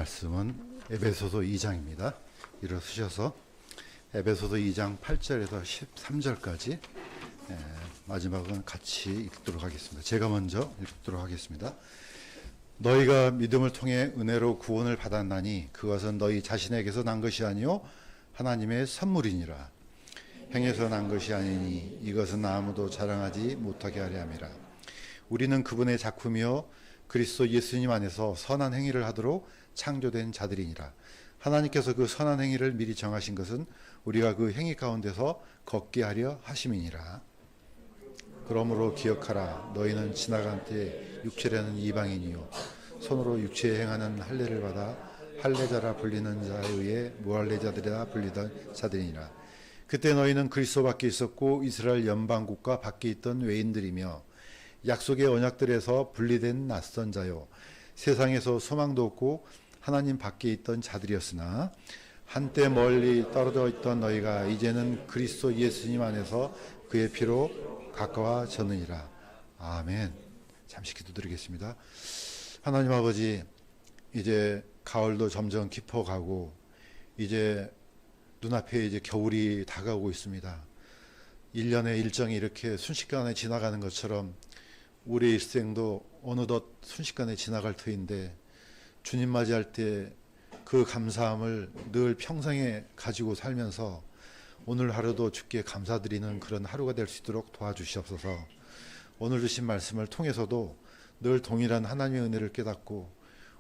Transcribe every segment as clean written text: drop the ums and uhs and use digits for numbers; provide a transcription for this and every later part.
말씀은 에베소서 2장입니다. 일어서셔서 에베소서 2장 8절에서 13절까지 마지막은 같이 읽도록 하겠습니다. 제가 먼저 읽도록 하겠습니다. 너희가 믿음을 통해 은혜로 구원을 받았나니 그것은 너희 자신에게서 난 것이 아니요 하나님의 선물이니라. 행해서 난 것이 아니니 이것은 아무도 자랑하지 못하게 하려 함이라. 우리는 그분의 작품이요 그리스도 예수님 안에서 선한 행위를 하도록 창조된 자들이니라. 하나님께서 그 선한 행위를 미리 정하신 것은 우리가 그 행위 가운데서 걷게 하려 하심이니라. 그러므로 기억하라. 너희는 지나간 때 육체라는 이방인이요 손으로 육체에 행하는 할례를 받아 할례자라 불리는 자에 의해 무할례자들이라 불리던 자들이니라. 그때 너희는 그리스도 밖에 있었고 이스라엘 연방국가 밖에 있던 외인들이며 약속의 언약들에서 분리된 낯선 자요 세상에서 소망도 없고 하나님 밖에 있던 자들이었으나 한때 멀리 떨어져 있던 너희가 이제는 그리스도 예수님 안에서 그의 피로 가까워졌느니라. 아멘. 잠시 기도드리겠습니다. 하나님 아버지, 이제 가을도 점점 깊어가고 이제 눈앞에 이제 겨울이 다가오고 있습니다. 1년의 일정이 이렇게 순식간에 지나가는 것처럼 우리의 일생도 어느덧 순식간에 지나갈 터인데 주님 맞이할 때 그 감사함을 늘 평생에 가지고 살면서 오늘 하루도 주께 감사드리는 그런 하루가 될 수 있도록 도와주시옵소서. 오늘 주신 말씀을 통해서도 늘 동일한 하나님의 은혜를 깨닫고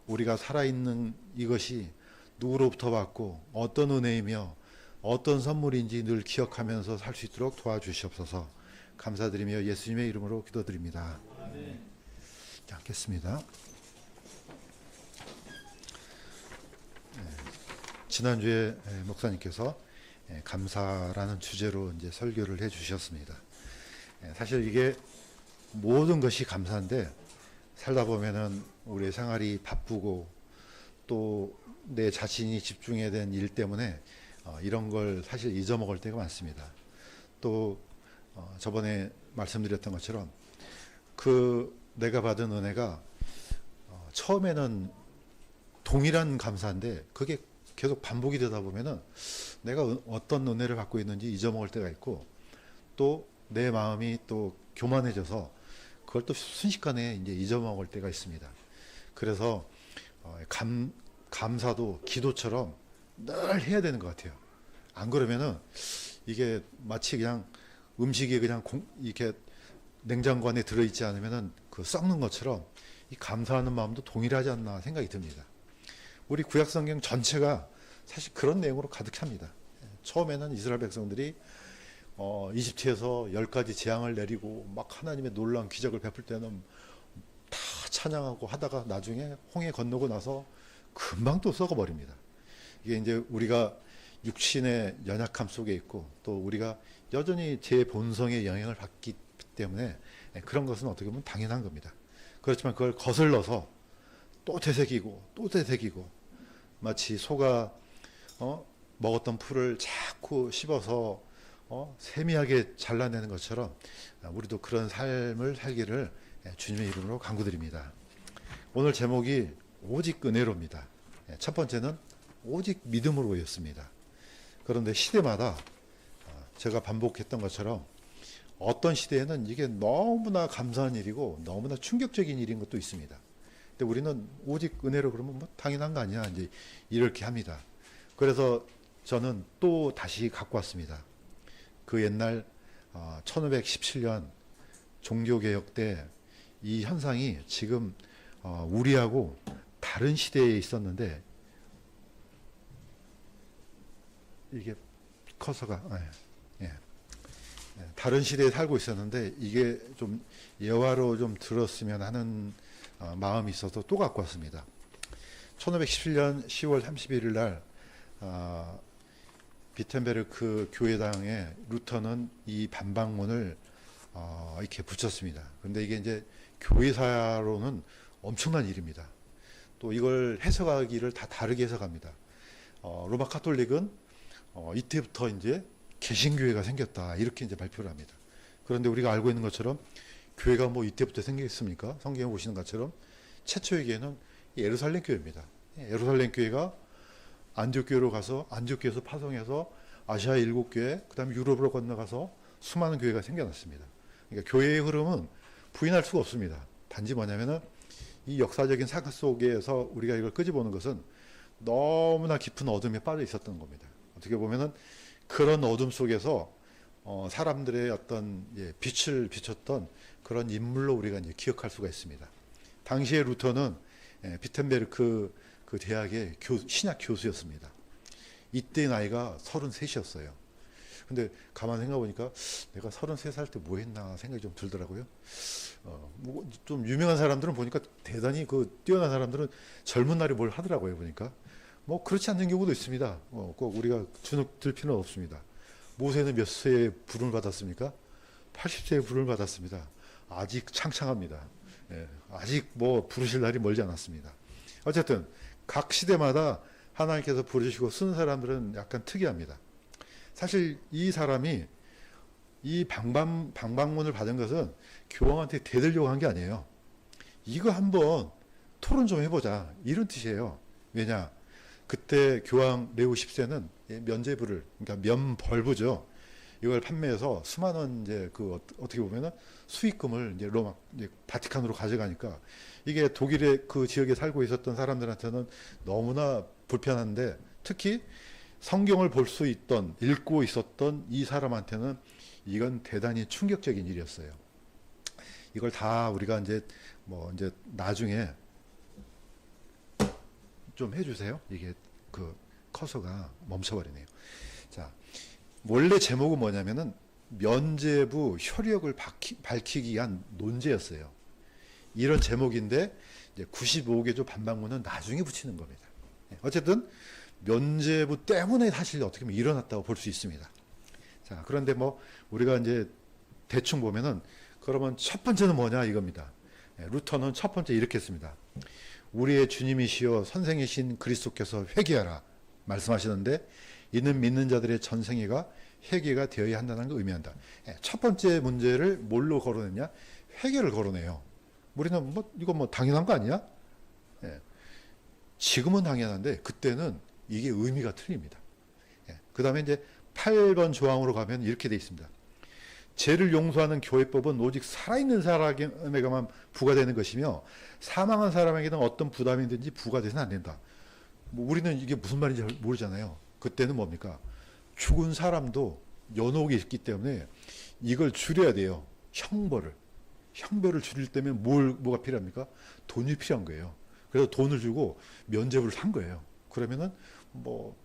우리가 살아있는 이것이 누구로부터 받고 어떤 은혜이며 어떤 선물인지 늘 기억하면서 살 수 있도록 도와주시옵소서. 감사드리며 예수님의 이름으로 기도드립니다. 아멘. 앉겠습니다. 지난주에 목사님께서 감사라는 주제로 이제 설교를 해주셨습니다. 사실 이게 모든 것이 감사인데 살다 보면은 우리의 생활이 바쁘고 또 내 자신이 집중해야 되는 일 때문에 이런 걸 사실 잊어먹을 때가 많습니다. 또 저번에 말씀드렸던 것처럼 그 내가 받은 은혜가 처음에는 동일한 감사인데 그게 계속 반복이 되다 보면은 내가 어떤 은혜를 받고 있는지 잊어먹을 때가 있고 또 내 마음이 또 교만해져서 그걸 또 순식간에 이제 잊어먹을 때가 있습니다. 그래서 감사도 기도처럼 늘 해야 되는 것 같아요. 안 그러면은 이게 마치 그냥 음식이 그냥 이렇게 냉장고 안에 들어있지 않으면은 그 썩는 것처럼 이 감사하는 마음도 동일하지 않나 생각이 듭니다. 우리 구약성경 전체가 사실 그런 내용으로 가득합니다. 처음에는 이스라엘 백성들이 이집트에서 10가지 재앙을 내리고 막 하나님의 놀라운 기적을 베풀 때는 다 찬양하고 하다가 나중에 홍해 건너고 나서 금방 또 썩어버립니다. 이게 이제 우리가 육신의 연약함 속에 있고 또 우리가 여전히 제 본성의 영향을 받기 때문에 그런 것은 어떻게 보면 당연한 겁니다. 그렇지만 그걸 거슬러서 또 되새기고 또 되새기고 마치 소가 먹었던 풀을 자꾸 씹어서 세미하게 잘라내는 것처럼 우리도 그런 삶을 살기를 주님의 이름으로 간구드립니다. 오늘 제목이 오직 은혜로입니다. 첫 번째는 오직 믿음으로였습니다. 그런데 시대마다 제가 반복했던 것처럼 어떤 시대에는 이게 너무나 감사한 일이고 너무나 충격적인 일인 것도 있습니다. 근데 우리는 오직 은혜로 그러면 뭐 당연한 거 아니야 이제 이렇게 합니다. 그래서 저는 또 다시 갖고 왔습니다. 그 옛날 1517년 종교개혁 때 이 현상이 지금 우리하고 다른 시대에 있었는데 이게 커서가 다른 시대에 살고 있었는데 이게 좀 예화로 좀 들었으면 하는 마음이 있어서 또 갖고 왔습니다. 1517년 10월 31일 날 비텐베르크 교회당에 루터는 이 반박문을 이렇게 붙였습니다. 그런데 이게 이제 교회사로는 엄청난 일입니다. 또 이걸 해석하기를 다 다르게 해석합니다. 로마 카톨릭은 이때부터 이제 개신교회가 생겼다 이렇게 이제 발표를 합니다. 그런데 우리가 알고 있는 것처럼 교회가 뭐 이때부터 생겼습니까? 성경에 보시는 것처럼 최초의 교회는 예루살렘 교회입니다. 예루살렘 교회가 안디옥 교회로 가서 안디옥 교회에서 파송해서 아시아 7교회, 그다음에 유럽으로 건너가서 수많은 교회가 생겨났습니다. 그러니까 교회의 흐름은 부인할 수가 없습니다. 단지 뭐냐면은 이 역사적인 사건 속에서 우리가 이걸 끄집어보는 것은 너무나 깊은 어둠에 빠져 있었던 겁니다. 어떻게 보면은 그런 어둠 속에서 사람들의 어떤 빛을 비췄던 그런 인물로 우리가 이제 기억할 수가 있습니다. 당시에 루터는 비텐베르크 그 대학의 신약 교수였습니다. 이때 나이가 33이었어요. 근데 가만 생각해 보니까 내가 33살 때 뭐 했나 생각이 좀 들더라고요. 좀 유명한 사람들은 보니까 대단히 그 뛰어난 사람들은 젊은 날에 뭘 하더라고요. 보니까 뭐 그렇지 않는 경우도 있습니다. 꼭 우리가 주눅 들 필요는 없습니다. 모세는 몇 세에 부름을 받았습니까? 80세에 부름을 받았습니다. 아직 창창합니다. 아직 뭐 부르실 날이 멀지 않았습니다. 어쨌든 각 시대마다 하나님께서 부르시고 쓴 사람들은 약간 특이합니다. 사실 이 사람이 이 방방문을 받은 것은 교황한테 대들려고 한 게 아니에요. 이거 한번 토론 좀 해보자 이런 뜻이에요. 왜냐? 그때 교황 레오 10세는 면죄부를, 그러니까 면벌부죠. 이걸 판매해서 수많은 이제 그 어떻게 보면은 수익금을 이제 로마 바티칸으로 가져가니까 이게 독일의 그 지역에 살고 있었던 사람들한테는 너무나 불편한데, 특히 성경을 볼 수 있던, 읽고 있었던 이 사람한테는 이건 대단히 충격적인 일이었어요. 이걸 다 우리가 이제 이제 나중에 좀 해주세요. 이게 그 커서가 멈춰버리네요. 자, 원래 제목은 뭐냐면은 면죄부 효력을 밝히기 위한 논제였어요. 이런 제목인데 이제 95개조 반박문은 나중에 붙이는 겁니다. 어쨌든 면죄부 때문에 사실 어떻게 보면 일어났다고 볼 수 있습니다. 자, 그런데 우리가 이제 대충 보면은 그러면 첫 번째는 뭐냐 이겁니다. 루터는 첫 번째 이렇게 했습니다. 우리의 주님이시여 선생이신 그리스도께서 회개하라 말씀하시는데, 이는 믿는 자들의 전생애가 회개가 되어야 한다는 걸 의미한다. 첫 번째 문제를 뭘로 거론했냐? 회개를 거론해요. 우리는 이거 당연한 거 아니야? 지금은 당연한데 그때는 이게 의미가 틀립니다. 그 다음에 이제 8번 조항으로 가면 이렇게 돼 있습니다. 죄를 용서하는 교회법은 오직 살아있는 사람에게만 부과되는 것이며 사망한 사람에게는 어떤 부담이든지 부과되서는 안 된다. 우리는 이게 무슨 말인지 모르잖아요. 그때는 뭡니까? 죽은 사람도 연옥이 있기 때문에 이걸 줄여야 돼요. 형벌을 줄일 때면 뭐가 필요합니까? 돈이 필요한 거예요. 그래서 돈을 주고 면죄부를 산 거예요. 그러면은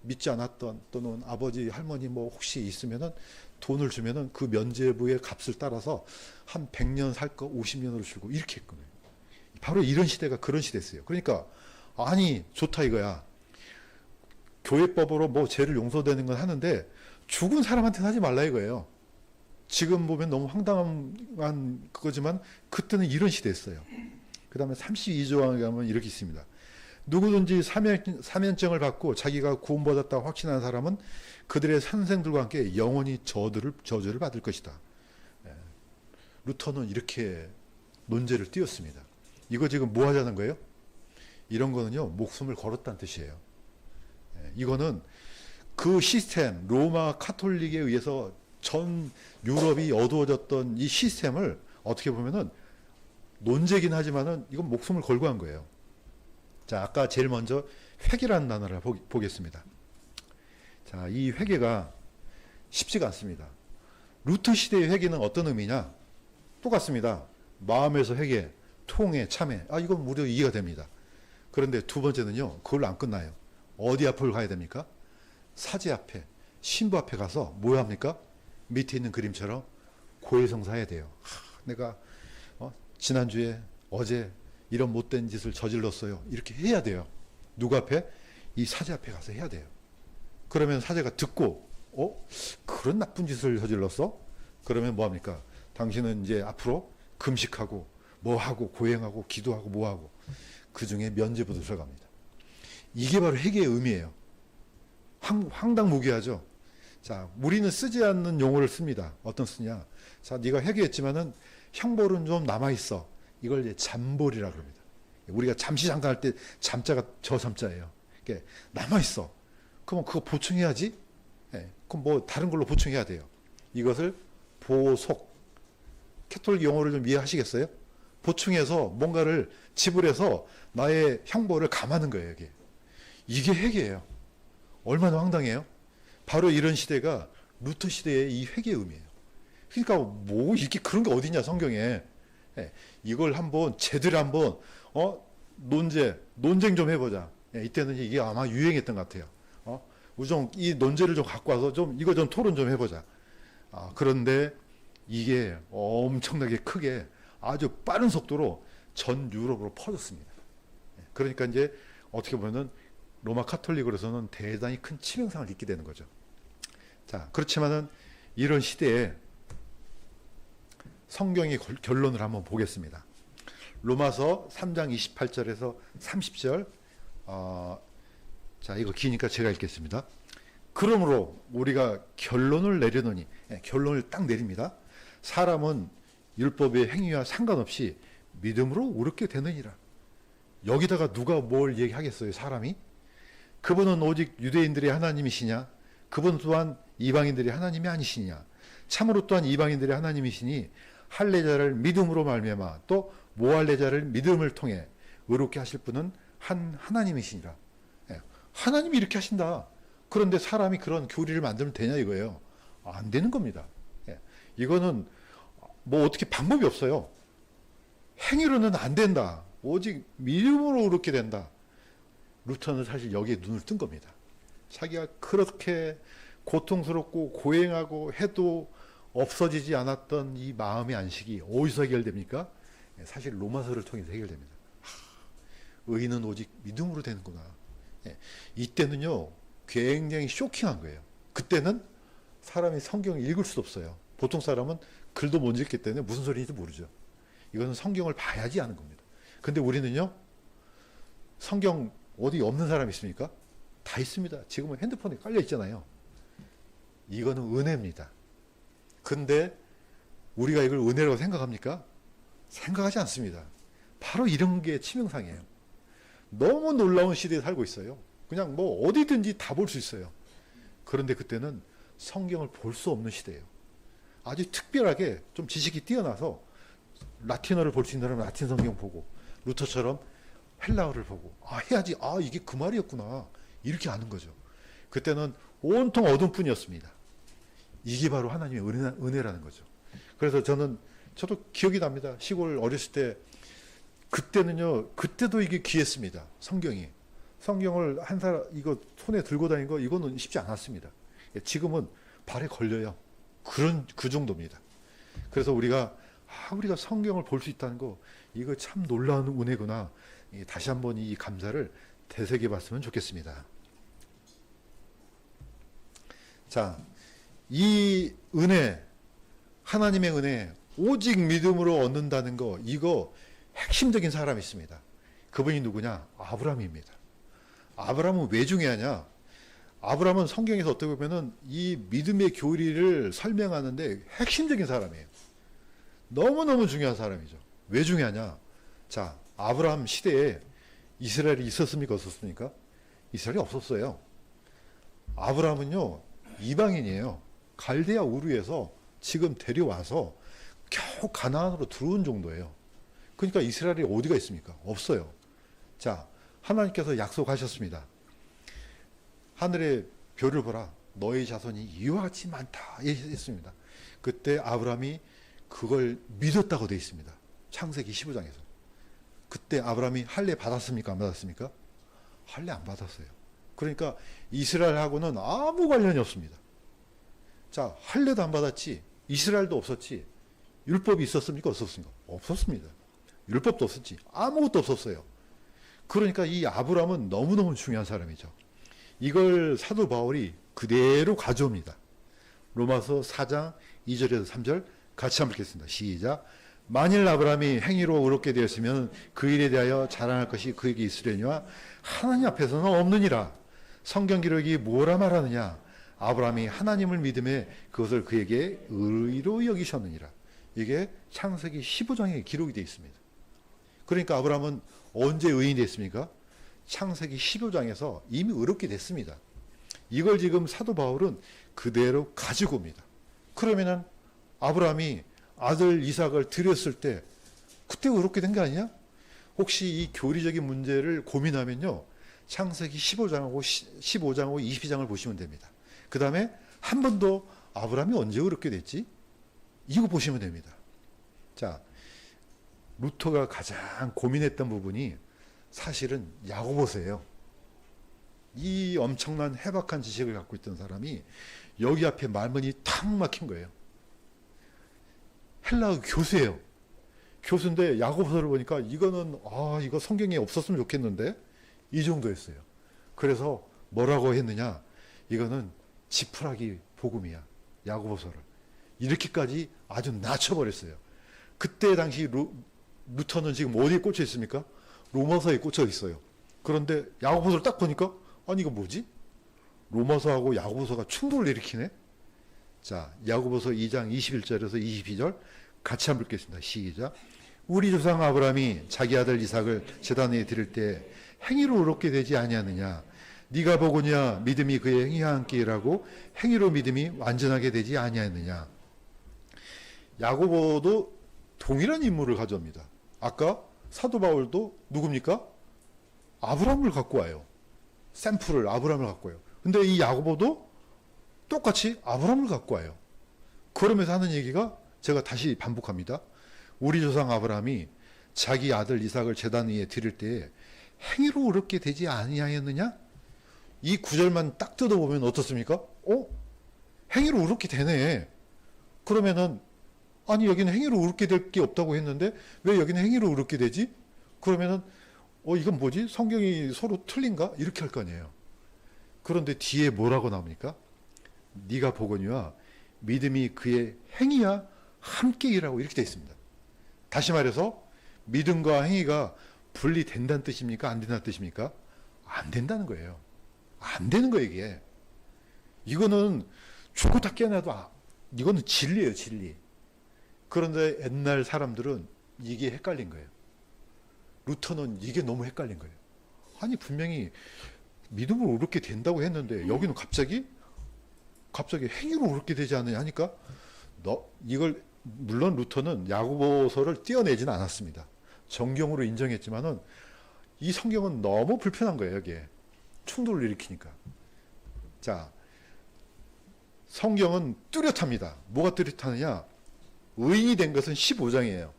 믿지 않았던 또는 아버지 할머니 혹시 있으면은 돈을 주면은 그 면죄부의 값을 따라서 한 100년 살 거 50년으로 주고 이렇게 했거든요. 바로 이런 시대가 그런 시대였어요. 그러니까 아니 좋다 이거야. 교회법으로 죄를 용서되는 건 하는데 죽은 사람한테는 하지 말라 이거예요. 지금 보면 너무 황당한 그거지만 그때는 이런 시대였어요. 그 다음에 32조항에 가면 이렇게 있습니다. 누구든지 사면증을 받고 자기가 구원받았다고 확신하는 사람은 그들의 선생들과 함께 영원히 저주를 받을 것이다. 루터는 이렇게 논제를 띄웠습니다. 이거 지금 뭐 하자는 거예요? 이런 거는요, 목숨을 걸었다는 뜻이에요. 이거는 그 시스템, 로마 카톨릭에 의해서 전 유럽이 어두워졌던 이 시스템을 어떻게 보면은 논제긴 하지만은 이건 목숨을 걸고 한 거예요. 자, 아까 제일 먼저 회개라는 단어를 보겠습니다. 자, 이 회개가 쉽지가 않습니다. 루터 시대의 회개는 어떤 의미냐? 똑같습니다. 마음에서 회개, 통회, 참회. 이건 무려 이해가 됩니다. 그런데 두 번째는요, 그걸로 안 끝나요. 어디 앞을 가야 됩니까? 사제 앞에, 신부 앞에 가서 뭐 합니까? 밑에 있는 그림처럼 고해성사해야 돼요. 내가 지난주에 어제 이런 못된 짓을 저질렀어요. 이렇게 해야 돼요. 누구 앞에? 이 사제 앞에 가서 해야 돼요. 그러면 사제가 듣고 그런 나쁜 짓을 저질렀어? 그러면 뭐 합니까? 당신은 이제 앞으로 금식하고 뭐하고 고행하고 기도하고 뭐하고 그 중에 면죄부도 들어갑니다. 이게 바로 회개의 의미예요. 황당무계하죠. 자, 우리는 쓰지 않는 용어를 씁니다. 어떤 쓰냐? 자, 네가 회개했지만은 형벌은 좀 남아있어. 이걸 이제 잔벌이라고 합니다. 우리가 잠시 잠깐 할 때 잠자가 저 잠자예요. 이게 남아있어. 그러면 그거 보충해야지. 예, 그럼 뭐 다른 걸로 보충해야 돼요. 이것을 보속. 캐톨릭 용어를 좀 이해하시겠어요? 보충해서 뭔가를 지불해서 나의 형벌을 감하는 거예요. 이게 회개예요. 얼마나 황당해요? 바로 이런 시대가 루터 시대의 이 회개의 의미예요. 그러니까 뭐 이게 그런 게 어디냐 성경에. 예, 이걸 한번 제대로 한번 논쟁 좀 해보자. 예, 이때는 이게 아마 유행했던 것 같아요. 우리 좀 이 논제를 좀 갖고 와서 좀 이거 좀 토론 좀 해보자. 그런데 이게 엄청나게 크게 아주 빠른 속도로 전 유럽으로 퍼졌습니다. 예, 그러니까 이제 어떻게 보면은 로마 카톨릭으로서는 대단히 큰 치명상을 입게 되는 거죠. 자, 그렇지만은 이런 시대에 성경의 결론을 한번 보겠습니다. 로마서 3장 28절에서 30절. 자, 이거 기니까 제가 읽겠습니다. 그러므로 우리가 결론을 내려노니, 결론을 딱 내립니다. 사람은 율법의 행위와 상관없이 믿음으로 옳게 되느니라. 여기다가 누가 뭘 얘기하겠어요, 사람이? 그분은 오직 유대인들의 하나님이시냐? 그분 또한 이방인들의 하나님이 아니시냐? 참으로 또한 이방인들의 하나님이시니 할례자를 믿음으로 말미암아 또 모할례자를 믿음을 통해 의롭게 하실 분은 한 하나님이시니라. 하나님이 이렇게 하신다. 그런데 사람이 그런 교리를 만들면 되냐 이거예요. 안 되는 겁니다. 이거는 뭐 어떻게 방법이 없어요. 행위로는 안 된다. 오직 믿음으로 의롭게 된다. 루터는 사실 여기에 눈을 뜬 겁니다. 자기가 그렇게 고통스럽고 고행하고 해도 없어지지 않았던 이 마음의 안식이 어디서 해결됩니까? 사실 로마서를 통해서 해결됩니다. 의인은 오직 믿음으로 되는구나. 이때는요 굉장히 쇼킹한 거예요. 그때는 사람이 성경을 읽을 수도 없어요. 보통 사람은 글도 못 읽기 때문에 무슨 소리인지 모르죠. 이거는 성경을 봐야지 아는 겁니다. 근데 우리는요 성경 어디 없는 사람 있습니까? 다 있습니다. 지금은 핸드폰에 깔려 있잖아요. 이거는 은혜입니다. 근데 우리가 이걸 은혜라고 생각합니까? 생각하지 않습니다. 바로 이런 게 치명상이에요. 너무 놀라운 시대에 살고 있어요. 그냥 뭐 어디든지 다 볼 수 있어요. 그런데 그때는 성경을 볼 수 없는 시대예요. 아주 특별하게 좀 지식이 뛰어나서 라틴어를 볼 수 있는 사람은 라틴 성경 보고 루터처럼 헬라어를 보고 해야지 이게 그 말이었구나 이렇게 아는 거죠. 그때는 온통 어둠뿐이었습니다. 이게 바로 하나님의 은혜라는 거죠. 그래서 저도 기억이 납니다. 시골 어렸을 때 그때도 이게 귀했습니다. 성경을 한 사람 이거 손에 들고 다니는 거 이거는 쉽지 않았습니다. 지금은 발에 걸려요. 그 정도입니다. 그래서 우리가 성경을 볼 수 있다는 거 이거 참 놀라운 은혜구나. 다시 한번 이 감사를 되새겨 봤으면 좋겠습니다. 자, 이 은혜, 하나님의 은혜, 오직 믿음으로 얻는다는 거, 이거 핵심적인 사람이 있습니다. 그분이 누구냐? 아브라함입니다. 아브라함은 왜 중요하냐? 아브라함은 성경에서 어떻게 보면은 이 믿음의 교리를 설명하는데 핵심적인 사람이에요. 너무너무 중요한 사람이죠. 왜 중요하냐? 자, 아브라함 시대에 이스라엘이 있었습니까? 없었습니까? 이스라엘이 없었어요. 아브라함은요, 이방인이에요. 갈대아 우르에서 지금 데려와서 겨우 가나안으로 들어온 정도예요. 그러니까 이스라엘이 어디가 있습니까? 없어요. 자, 하나님께서 약속하셨습니다. 하늘의 별을 보라. 너의 자손이 이와 같이 많다. 했습니다. 그때 아브라함이 그걸 믿었다고 되어 있습니다. 창세기 15장에서. 그때 아브라함이 할례 받았습니까? 안 받았습니까? 할례 안 받았어요. 그러니까 이스라엘하고는 아무 관련이 없습니다. 자, 할례도 안 받았지. 이스라엘도 없었지. 율법이 있었습니까? 없었습니까? 없었습니다. 율법도 없었지. 아무것도 없었어요. 그러니까 이 아브라함은 너무너무 중요한 사람이죠. 이걸 사도 바울이 그대로 가져옵니다. 로마서 4장 2절에서 3절 같이 한번 읽겠습니다. 시작. 만일 아브라함이 행위로 의롭게 되었으면 그 일에 대하여 자랑할 것이 그에게 있으려니와 하나님 앞에서는 없느니라. 성경 기록이 뭐라 말하느냐? 아브라함이 하나님을 믿음에 그것을 그에게 의로 여기셨느니라. 이게 창세기 15장에 기록이 되어 있습니다. 그러니까 아브라함은 언제 의인이 됐습니까? 창세기 15장에서 이미 의롭게 됐습니다. 이걸 지금 사도 바울은 그대로 가지고 옵니다. 그러면은 아브라함이 아들 이삭을 드렸을 때 그때 의롭게 된 게 아니냐? 혹시 이 교리적인 문제를 고민하면요, 창세기 15장하고 15장하고 22장을 보시면 됩니다. 그 다음에 한 번 더 아브라함이 언제 의롭게 됐지? 이거 보시면 됩니다. 자, 루터가 가장 고민했던 부분이 사실은 야고보서예요. 이 엄청난 해박한 지식을 갖고 있던 사람이 여기 앞에 말문이 탁 막힌 거예요. 헬라어 교수예요. 교수인데 야고보서를 보니까 이거는 이거 성경에 없었으면 좋겠는데 이 정도였어요. 그래서 뭐라고 했느냐? 이거는 지푸라기 복음이야. 야고보서를 이렇게까지 아주 낮춰버렸어요. 그때 당시 루터는 지금 어디에 꽂혀 있습니까? 로마서에 꽂혀 있어요. 그런데 야고보서를 딱 보니까 아니 이거 뭐지? 로마서하고 야고보서가 충돌을 일으키네. 자, 야고보서 2장 21절에서 22절 같이 한번 읽겠습니다. 시작. 우리 조상 아브라함이 자기 아들 이삭을 제단 위에 드릴 때 행위로 의롭게 되지 아니하느냐? 네가 보고냐 믿음이 그의 행위와 함께 일하고 행위로 믿음이 완전하게 되지 아니하느냐? 야고보도 동일한 인물을 가져옵니다. 아까 사도 바울도 누굽니까? 아브라함을 갖고 와요. 샘플을 아브라함을 갖고 와요. 근데 이 야고보도 똑같이 아브라함을 갖고 와요. 그러면서 하는 얘기가 제가 다시 반복합니다. 우리 조상 아브라함이 자기 아들 이삭을 제단 위에 드릴 때에 행위로 의롭게 되지 아니하였느냐? 이 구절만 딱 뜯어보면 어떻습니까? 행위로 의롭게 되네. 그러면은 아니 여기는 행위로 의롭게 될 게 없다고 했는데 왜 여기는 행위로 의롭게 되지? 그러면은 이건 뭐지? 성경이 서로 틀린가? 이렇게 할 거 아니에요. 그런데 뒤에 뭐라고 나옵니까? 네가 보거니와 믿음이 그의 행위와 함께 일하고 이렇게 되어 있습니다. 다시 말해서 믿음과 행위가 분리된다는 뜻입니까? 안 된다는 뜻입니까? 안 된다는 거예요. 안 되는 거예요, 이게. 이거는 죽었다 깨어나도 이거는 진리예요, 진리. 그런데 옛날 사람들은 이게 헷갈린 거예요. 루터는 이게 너무 헷갈린 거예요. 아니 분명히 믿음으로 의롭게 된다고 했는데 여기는 갑자기 행위로 의롭게 되지 않느냐 하니까 이걸 물론 루터는 야고보서를 떼어내지는 않았습니다. 정경으로 인정했지만은 이 성경은 너무 불편한 거예요. 여기에 충돌을 일으키니까. 자, 성경은 뚜렷합니다. 뭐가 뚜렷하느냐? 의인이 된 것은 15장이에요.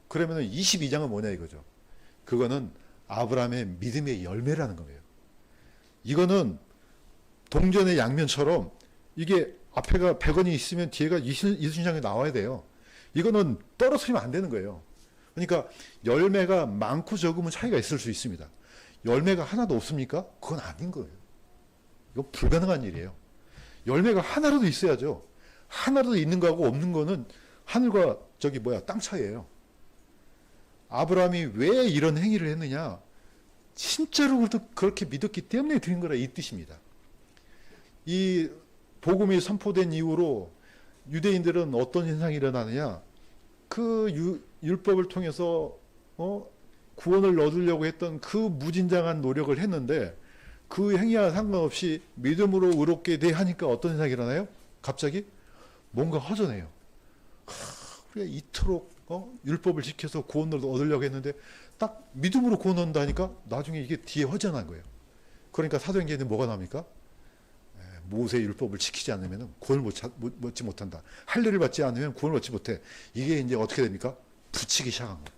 그러면 22장은 뭐냐 이거죠. 그거는 아브라함의 믿음의 열매라는 거예요. 이거는 동전의 양면처럼 이게 앞에가 100원이 있으면 뒤에가 20장이 나와야 돼요. 이거는 떨어뜨리면 안 되는 거예요. 그러니까 열매가 많고 적으면 차이가 있을 수 있습니다. 열매가 하나도 없습니까? 그건 아닌 거예요. 이거 불가능한 일이에요. 열매가 하나라도 있어야죠. 하나라도 있는 거하고 없는 거는 하늘과 땅 차이예요. 아브라함이 왜 이런 행위를 했느냐? 진짜로 그렇게 믿었기 때문에 드린 거라 이 뜻입니다. 이 복음이 선포된 이후로 유대인들은 어떤 현상이 일어나느냐? 그 율법을 통해서 구원을 얻으려고 했던 그 무진장한 노력을 했는데 그 행위와 상관없이 믿음으로 의롭게 돼 하니까 어떤 현상이 일어나요? 갑자기 뭔가 허전해요. 우리가 이토록 율법을 지켜서 구원을 얻으려고 했는데 딱 믿음으로 구원 얻는다니까 나중에 이게 뒤에 허전한 거예요. 그러니까 사도행전에 뭐가 나옵니까? 모세의 율법을 지키지 않으면 구원을 얻지 못한다. 할례를 받지 않으면 구원을 얻지 못해. 이게 이제 어떻게 됩니까? 붙이기 시작한 거예요.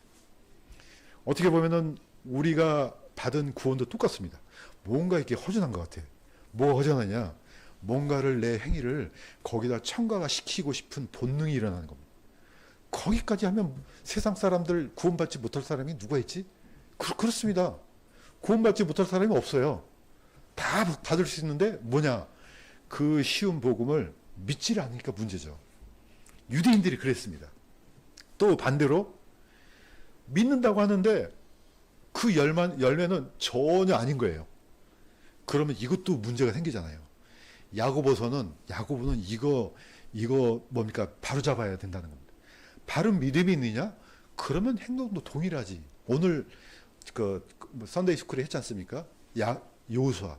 어떻게 보면은 우리가 받은 구원도 똑같습니다. 뭔가 이렇게 허전한 것 같아. 뭐가 허전하냐? 뭔가를 내 행위를 거기다 첨가시키고 싶은 본능이 일어나는 겁니다. 거기까지 하면 세상 사람들 구원받지 못할 사람이 누가 있지? 그렇습니다. 구원받지 못할 사람이 없어요. 다 받을 수 있는데 뭐냐? 그 쉬운 복음을 믿지 않으니까 문제죠. 유대인들이 그랬습니다. 또 반대로 믿는다고 하는데 그 열매는 전혀 아닌 거예요. 그러면 이것도 문제가 생기잖아요. 야고보는 이거 뭡니까? 바로 잡아야 된다는 겁니다. 바른 믿음이 있느냐? 그러면 행동도 동일하지. 오늘 선데이 스쿨에 했지 않습니까? 여호수아.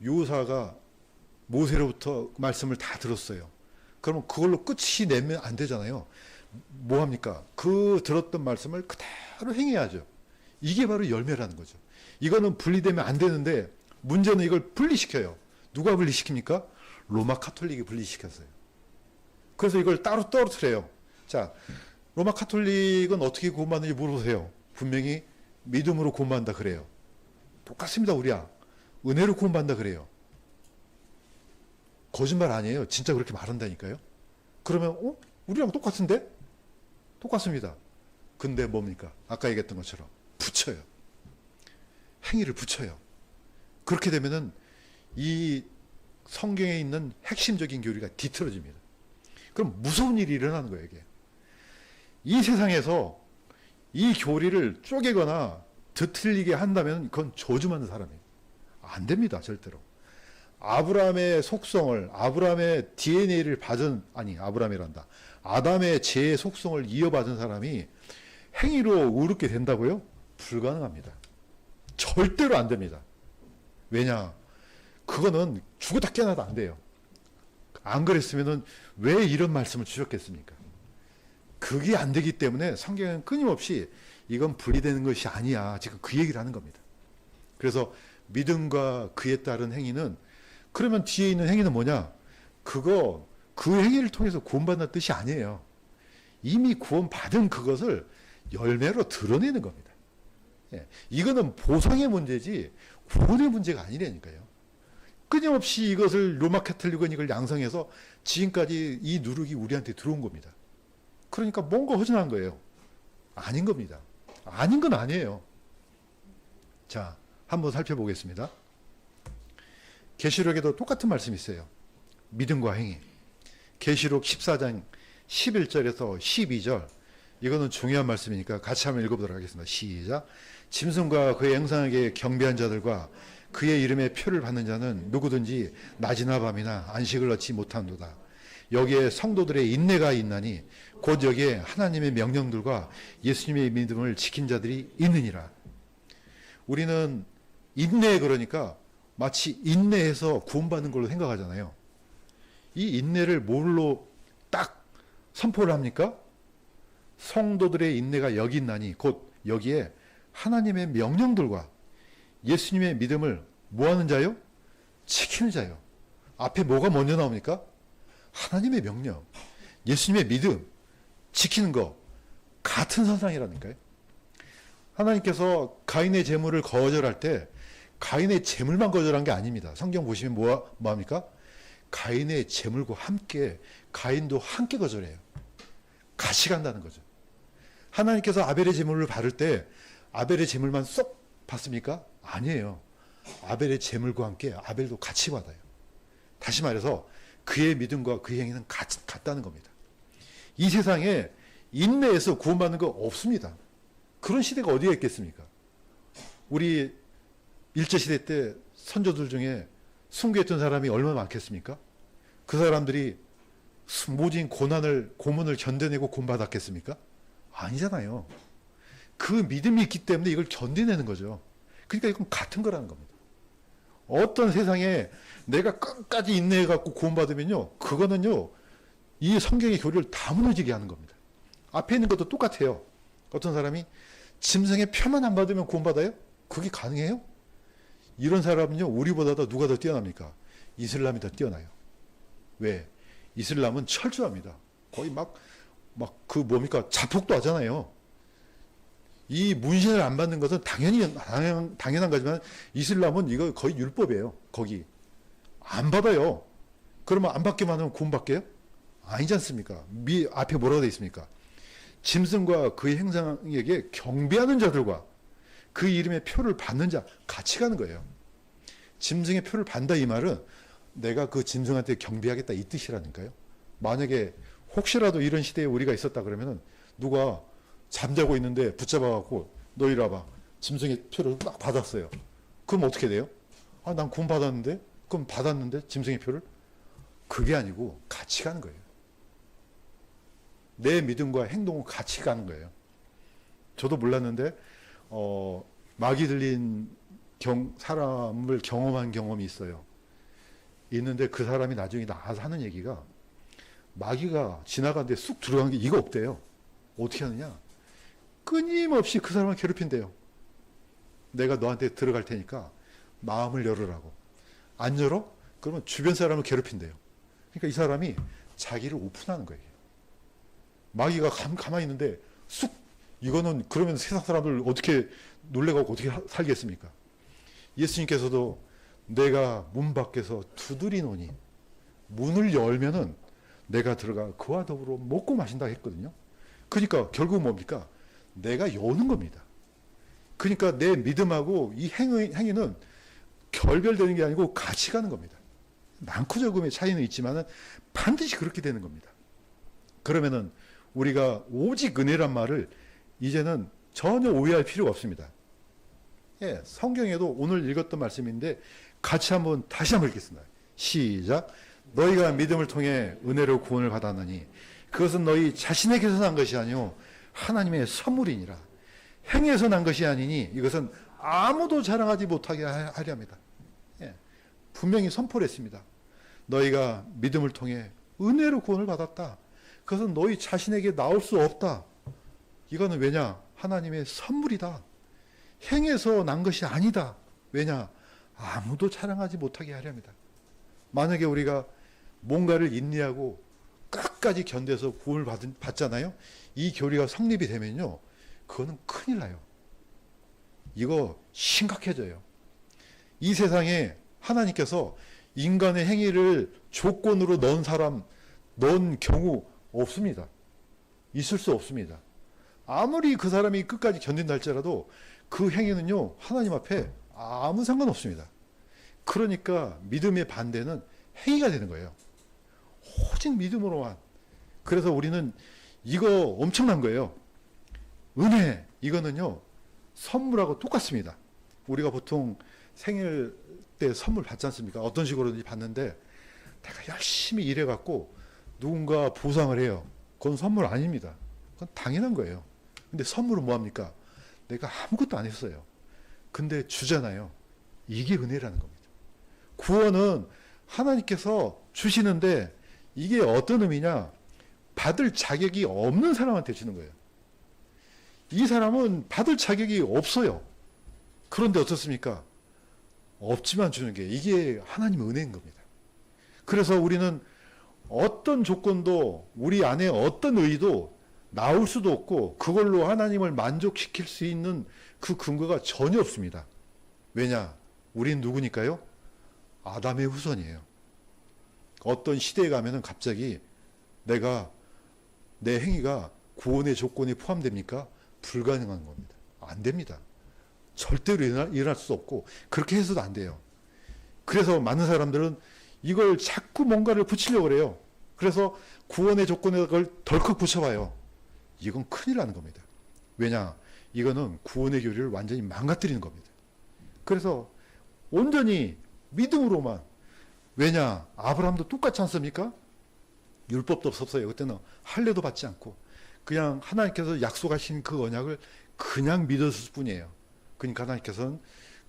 여호수아가 모세로부터 말씀을 다 들었어요. 그러면 그걸로 끝이 내면 안 되잖아요. 뭐 합니까? 그 들었던 말씀을 그대로 행해야죠. 이게 바로 열매라는 거죠. 이거는 분리되면 안 되는데 문제는 이걸 분리시켜요. 누가 분리시킵니까? 로마 카톨릭이 분리시켰어요. 그래서 이걸 따로 떨어뜨려요. 자, 로마 카톨릭은 어떻게 구원받는지 물어보세요. 분명히 믿음으로 구원받는다 그래요. 똑같습니다. 우리야. 은혜로 구원받는다 그래요. 거짓말 아니에요. 진짜 그렇게 말한다니까요. 그러면 우리랑 똑같은데? 똑같습니다. 근데 뭡니까? 아까 얘기했던 것처럼 붙여요. 행위를 붙여요. 그렇게 되면은 이 성경에 있는 핵심적인 교리가 뒤틀어집니다. 그럼 무서운 일이 일어나는 거예요, 이게. 이 세상에서 이 교리를 쪼개거나 뒤틀리게 한다면 그건 저주받는 사람이에요. 안 됩니다, 절대로. 아브라함의 속성을, 아브라함의 DNA를 아브라함이란다. 아담의 제 속성을 이어받은 사람이 행위로 의롭게 된다고요? 불가능합니다. 절대로 안 됩니다. 왜냐? 그거는 죽었다 깨어나도 안 돼요. 안 그랬으면은 왜 이런 말씀을 주셨겠습니까? 그게 안 되기 때문에 성경은 끊임없이 이건 분리되는 것이 아니야. 지금 그 얘기를 하는 겁니다. 그래서 믿음과 그에 따른 행위는, 그러면 뒤에 있는 행위는 뭐냐? 그 행위를 통해서 구원받는 뜻이 아니에요. 이미 구원받은 그것을 열매로 드러내는 겁니다. 예, 이거는 보상의 문제지 구원의 문제가 아니라니까요. 끊임없이 이것을 로마 카톨릭은 이걸 양성해서 지금까지 이 누룩이 우리한테 들어온 겁니다. 그러니까 뭔가 허전한 거예요. 아닌 겁니다. 아닌 건 아니에요. 자, 한번 살펴보겠습니다. 계시록에도 똑같은 말씀이 있어요. 믿음과 행위. 계시록 14장 11절에서 12절. 이거는 중요한 말씀이니까 같이 한번 읽어보도록 하겠습니다. 시작. 짐승과 그의 형상에게 경배한 자들과 그의 이름에 표를 받는 자는 누구든지 낮이나 밤이나 안식을 얻지 못한도다. 여기에 성도들의 인내가 있나니 곧 여기에 하나님의 명령들과 예수님의 믿음을 지킨 자들이 있느니라. 우리는 인내, 그러니까 마치 인내해서 구원받는 걸로 생각하잖아요. 이 인내를 뭘로 딱 선포를 합니까? 성도들의 인내가 여기 있나니 곧 여기에 하나님의 명령들과 예수님의 믿음을 뭐하는 자요? 지키는 자요. 앞에 뭐가 먼저 나옵니까? 하나님의 명령, 예수님의 믿음, 지키는 거 같은 선상이라니까요. 하나님께서 가인의 제물을 거절할 때 가인의 제물만 거절한 게 아닙니다. 성경 보시면 뭐합니까? 가인의 제물과 함께 가인도 함께 거절해요. 같이 간다는 거죠. 하나님께서 아벨의 제물을 받을 때 아벨의 제물만 쏙 받습니까? 아니에요. 아벨의 제물과 함께 아벨도 같이 받아요. 다시 말해서 그의 믿음과 그의 행위는 같다는 겁니다. 이 세상에 인내해서 구원받는 거 없습니다. 그런 시대가 어디에 있겠습니까? 우리 일제시대 때 선조들 중에 순교했던 사람이 얼마나 많겠습니까? 그 사람들이 모진 고문을 견뎌내고 구원받았겠습니까? 아니잖아요. 그 믿음이 있기 때문에 이걸 견뎌내는 거죠. 그러니까 이건 같은 거라는 겁니다. 어떤 세상에 내가 끝까지 인내해갖고 구원받으면요, 그거는요, 이 성경의 교리를 다 무너지게 하는 겁니다. 앞에 있는 것도 똑같아요. 어떤 사람이 짐승의 표만 안 받으면 구원받아요? 그게 가능해요? 이런 사람은요, 우리보다 누가 더 뛰어납니까? 이슬람이 더 뛰어나요. 왜? 이슬람은 철저합니다. 거의 자폭도 하잖아요. 이 문신을 안 받는 것은 당연한 거지만 이슬람은 이거 거의 율법이에요. 거기. 안 받아요. 그러면 안 받기만 하면 구원받게요? 아니지 않습니까? 앞에 뭐라고 되어 있습니까? 짐승과 그의 행상에게 경배하는 자들과 그 이름의 표를 받는 자 같이 가는 거예요. 짐승의 표를 받는다 이 말은 내가 그 짐승한테 경배하겠다 이 뜻이라니까요. 만약에 혹시라도 이런 시대에 우리가 있었다 그러면은 누가 잠자고 있는데 붙잡아갖고 너 이리 와봐. 짐승의 표를 막 받았어요. 그럼 어떻게 돼요? 아, 난 구원 받았는데? 그럼 받았는데 짐승의 표를? 그게 아니고 같이 가는 거예요. 내 믿음과 행동은 같이 가는 거예요. 저도 몰랐는데 마귀 들린 사람을 경험한 경험이 있어요. 있는데 그 사람이 나중에 나와서 하는 얘기가 마귀가 지나가는데 쑥 들어간 게 이거 없대요. 어떻게 하느냐? 끊임없이 그 사람을 괴롭힌대요. 내가 너한테 들어갈 테니까 마음을 열으라고. 안 열어? 그러면 주변 사람을 괴롭힌대요. 그러니까 이 사람이 자기를 오픈하는 거예요. 마귀가 가만히 있는데 쑥, 이거는 그러면 세상 사람들 어떻게 놀래가고 어떻게 살겠습니까? 예수님께서도 내가 문 밖에서 두드리노니 문을 열면은 내가 들어가 그와 더불어 먹고 마신다 했거든요. 그러니까 결국 뭡니까? 내가 여는 겁니다. 그러니까 내 믿음하고 이 행위는 결별되는 게 아니고 같이 가는 겁니다. 많고 적음의 차이는 있지만은 반드시 그렇게 되는 겁니다. 그러면은 우리가 오직 은혜란 말을 이제는 전혀 오해할 필요가 없습니다. 예, 성경에도 오늘 읽었던 말씀인데 같이 다시 한번 읽겠습니다. 시작. 너희가 믿음을 통해 은혜로 구원을 받았느니 그것은 너희 자신에게서 난 것이 아니요 하나님의 선물이니라. 행위에서 난 것이 아니니 이것은 아무도 자랑하지 못하게 하려 합니다. 예, 분명히 선포를 했습니다. 너희가 믿음을 통해 은혜로 구원을 받았다. 그것은 너희 자신에게 나올 수 없다. 이거는 왜냐? 하나님의 선물이다. 행해서 난 것이 아니다. 왜냐? 아무도 자랑하지 못하게 하려 합니다. 만약에 우리가 뭔가를 인내하고 끝까지 견뎌서 구원을 받잖아요. 이 교리가 성립이 되면요. 그거는 큰일 나요. 이거 심각해져요. 이 세상에 하나님께서 인간의 행위를 조건으로 넣은 경우 없습니다. 있을 수 없습니다. 아무리 그 사람이 끝까지 견딘다 할지라도 그 행위는요, 하나님 앞에 아무 상관없습니다. 그러니까 믿음의 반대는 행위가 되는 거예요. 오직 믿음으로만. 그래서 우리는 이거 엄청난 거예요. 은혜, 이거는요, 선물하고 똑같습니다. 우리가 보통 생일 때 선물 받지 않습니까? 어떤 식으로든지 받는데 내가 열심히 일해갖고 누군가 보상을 해요. 그건 선물 아닙니다. 그건 당연한 거예요. 근데 선물은 뭐합니까? 내가 아무것도 안 했어요. 근데 주잖아요. 이게 은혜라는 겁니다. 구원은 하나님께서 주시는데 이게 어떤 의미냐? 받을 자격이 없는 사람한테 주는 거예요. 이 사람은 받을 자격이 없어요. 그런데 어떻습니까? 없지만 주는 게 이게 하나님의 은혜인 겁니다. 그래서 우리는 어떤 조건도 우리 안에 어떤 의도 나올 수도 없고 그걸로 하나님을 만족시킬 수 있는 그 근거가 전혀 없습니다. 왜냐? 우린 누구니까요? 아담의 후손이에요. 어떤 시대에 가면은 갑자기 내 행위가 구원의 조건에 포함됩니까? 불가능한 겁니다. 안 됩니다. 절대로 일어날 수 없고 그렇게 해서도 안 돼요. 그래서 많은 사람들은 이걸 자꾸 뭔가를 붙이려고 그래요. 그래서 구원의 조건에 그걸 덜컥 붙여봐요. 이건 큰일 나는 겁니다. 왜냐? 이거는 구원의 교리를 완전히 망가뜨리는 겁니다. 그래서 온전히 믿음으로만. 왜냐? 아브라함도 똑같지 않습니까? 율법도 없었어요. 그때는 할례도 받지 않고 그냥 하나님께서 약속하신 그 언약을 그냥 믿었을 뿐이에요. 그러니까 하나님께서는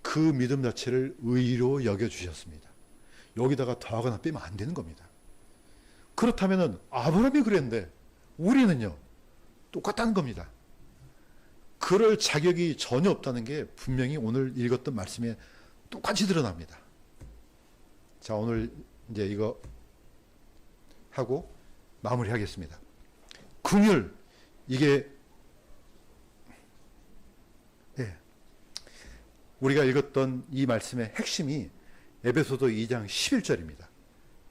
그 믿음 자체를 의로 여겨주셨습니다. 여기다가 더하거나 빼면 안 되는 겁니다. 그렇다면 아브라함이 그랬는데 우리는요 똑같다는 겁니다. 그럴 자격이 전혀 없다는 게 분명히 오늘 읽었던 말씀에 똑같이 드러납니다. 자, 오늘 이제 이거 하고 마무리하겠습니다. 긍휼, 이게 우리가 읽었던 이 말씀의 핵심이 에베소서 2장 11절입니다.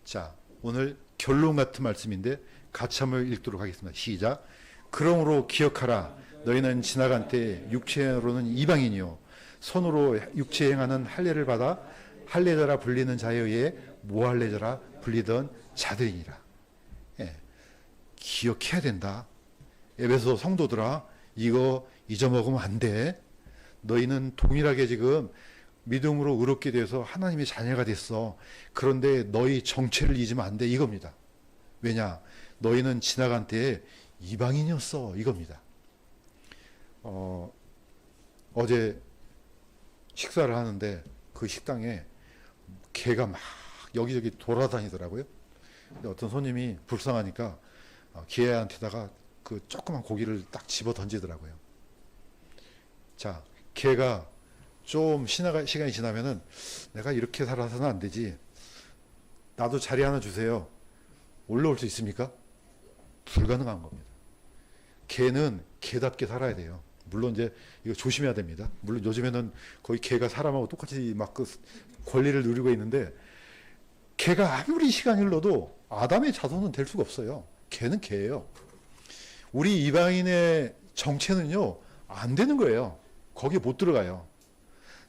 자, 오늘 결론 같은 말씀인데 같이 한번 읽도록 하겠습니다. 시작. 그러므로 기억하라. 너희는 지나간 때 육체로는 이방인이요 손으로 육체 행하는 할례를 받아 할례자라 불리는 자에 의해 무할례자라 불리던 자들이니라. 기억해야 된다. 에베소 성도들아, 이거 잊어먹으면 안 돼. 너희는 동일하게 지금 믿음으로 의롭게 돼서 하나님의 자녀가 됐어. 그런데 너희 정체를 잊으면 안 돼. 이겁니다. 왜냐? 너희는 지나간 때에 이방인이었어. 이겁니다. 어제 식사를 하는데 그 식당에 개가 막 여기저기 돌아다니더라고요. 근데 어떤 손님이 불쌍하니까 개한테다가 그 조그만 고기를 딱 집어 던지더라고요. 자, 개가 좀 시간이 지나면은 내가 이렇게 살아서는 안 되지. 나도 자리 하나 주세요. 올라올 수 있습니까? 불가능한 겁니다. 개는 개답게 살아야 돼요. 물론 이제 이거 조심해야 됩니다. 물론 요즘에는 거의 개가 사람하고 똑같이 막 그 권리를 누리고 있는데 개가 아무리 시간이 흘러도 아담의 자손은 될 수가 없어요. 개는 개예요. 우리 이방인의 정체는요, 안 되는 거예요. 거기에 못 들어가요.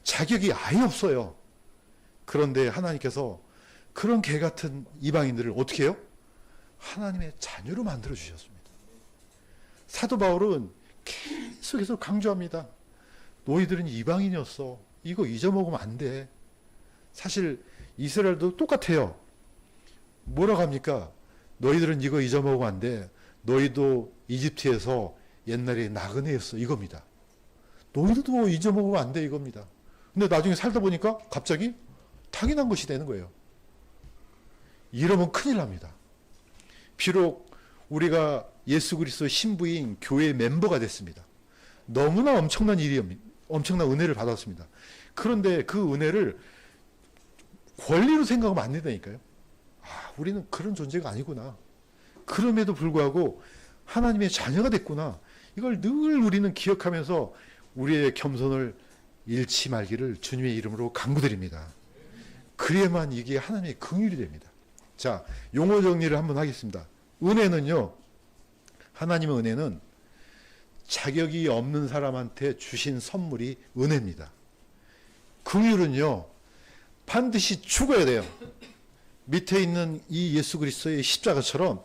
자격이 아예 없어요. 그런데 하나님께서 그런 개 같은 이방인들을 어떻게 해요? 하나님의 자녀로 만들어 주셨습니다. 사도 바울은 계속해서 강조합니다. 너희들은 이방인이었어. 이거 잊어먹으면 안 돼. 사실 이스라엘도 똑같아요. 뭐라고 합니까? 너희들은 이거 잊어먹으면 안 돼. 너희도 이집트에서 옛날에 나그네였어. 이겁니다. 너희들도 잊어먹으면 안 돼. 이겁니다. 근데 나중에 살다 보니까 갑자기 당연한 것이 되는 거예요. 이러면 큰일 납니다. 비록 우리가 예수 그리스도의 신부인 교회의 멤버가 됐습니다. 너무나 엄청난 일이옵니다. 엄청난 은혜를 받았습니다. 그런데 그 은혜를 권리로 생각하면 안 된다니까요. 우리는 그런 존재가 아니구나. 그럼에도 불구하고 하나님의 자녀가 됐구나. 이걸 늘 우리는 기억하면서 우리의 겸손을 잃지 말기를 주님의 이름으로 간구드립니다. 그래야만 이게 하나님의 긍휼이 됩니다. 자, 용어 정리를 한번 하겠습니다. 은혜는요, 하나님의 은혜는 자격이 없는 사람한테 주신 선물이 은혜입니다. 긍휼은요, 반드시 죽어야 돼요. 밑에 있는 이 예수 그리스도의 십자가처럼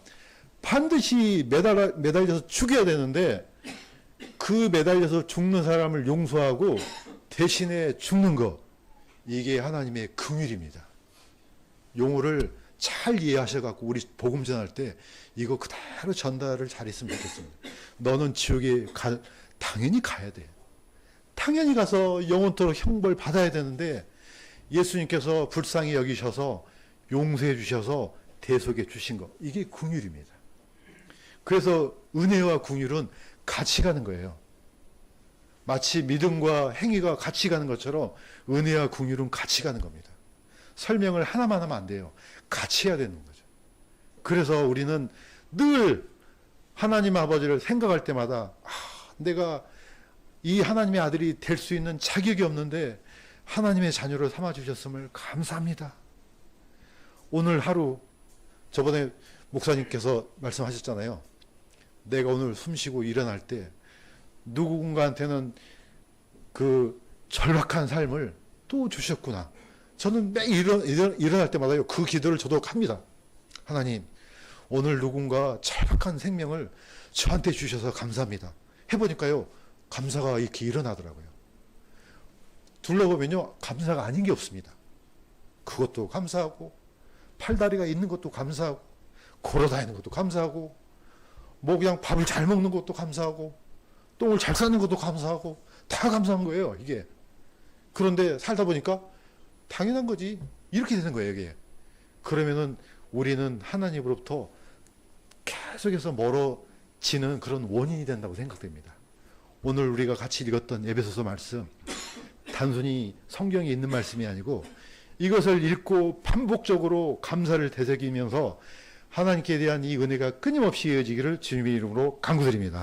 반드시 매달려서 죽여야 되는데 그 매달려서 죽는 사람을 용서하고 대신에 죽는 것, 이게 하나님의 긍휼입니다. 용어를 잘 이해하셔갖고 우리 복음 전할 때 이거 그대로 전달을 잘했으면 좋겠습니다. 너는 지옥에 당연히 가야 돼. 당연히 가서 영원토록 형벌 받아야 되는데 예수님께서 불쌍히 여기셔서 용서해 주셔서 대속해 주신 것, 이게 긍휼입니다. 그래서 은혜와 긍휼은 같이 가는 거예요. 마치 믿음과 행위가 같이 가는 것처럼 은혜와 긍휼은 같이 가는 겁니다. 설명을 하나만 하면 안 돼요. 같이 해야 되는 거죠. 그래서 우리는 늘 하나님 아버지를 생각할 때마다 내가 이 하나님의 아들이 될 수 있는 자격이 없는데 하나님의 자녀로 삼아주셨음을 감사합니다. 오늘 하루, 저번에 목사님께서 말씀하셨잖아요. 내가 오늘 숨쉬고 일어날 때 누군가한테는 그 절박한 삶을 또 주셨구나. 저는 매일 일어날 때마다요, 그 기도를 저도 합니다. 하나님, 오늘 누군가 절박한 생명을 저한테 주셔서 감사합니다. 해보니까요, 감사가 이렇게 일어나더라고요. 둘러보면요, 감사가 아닌 게 없습니다. 그것도 감사하고, 팔다리가 있는 것도 감사하고, 걸어다니는 것도 감사하고, 뭐 그냥 밥을 잘 먹는 것도 감사하고, 똥을 잘 싸는 것도 감사하고, 다 감사한 거예요, 이게. 그런데 살다 보니까 당연한 거지. 이렇게 되는 거예요, 이게. 그러면은 우리는 하나님으로부터 계속해서 멀어지는 그런 원인이 된다고 생각됩니다. 오늘 우리가 같이 읽었던 에베소서 말씀, 단순히 성경에 있는 말씀이 아니고 이것을 읽고 반복적으로 감사를 되새기면서 하나님께 대한 이 은혜가 끊임없이 이어지기를 주님의 이름으로 간구드립니다.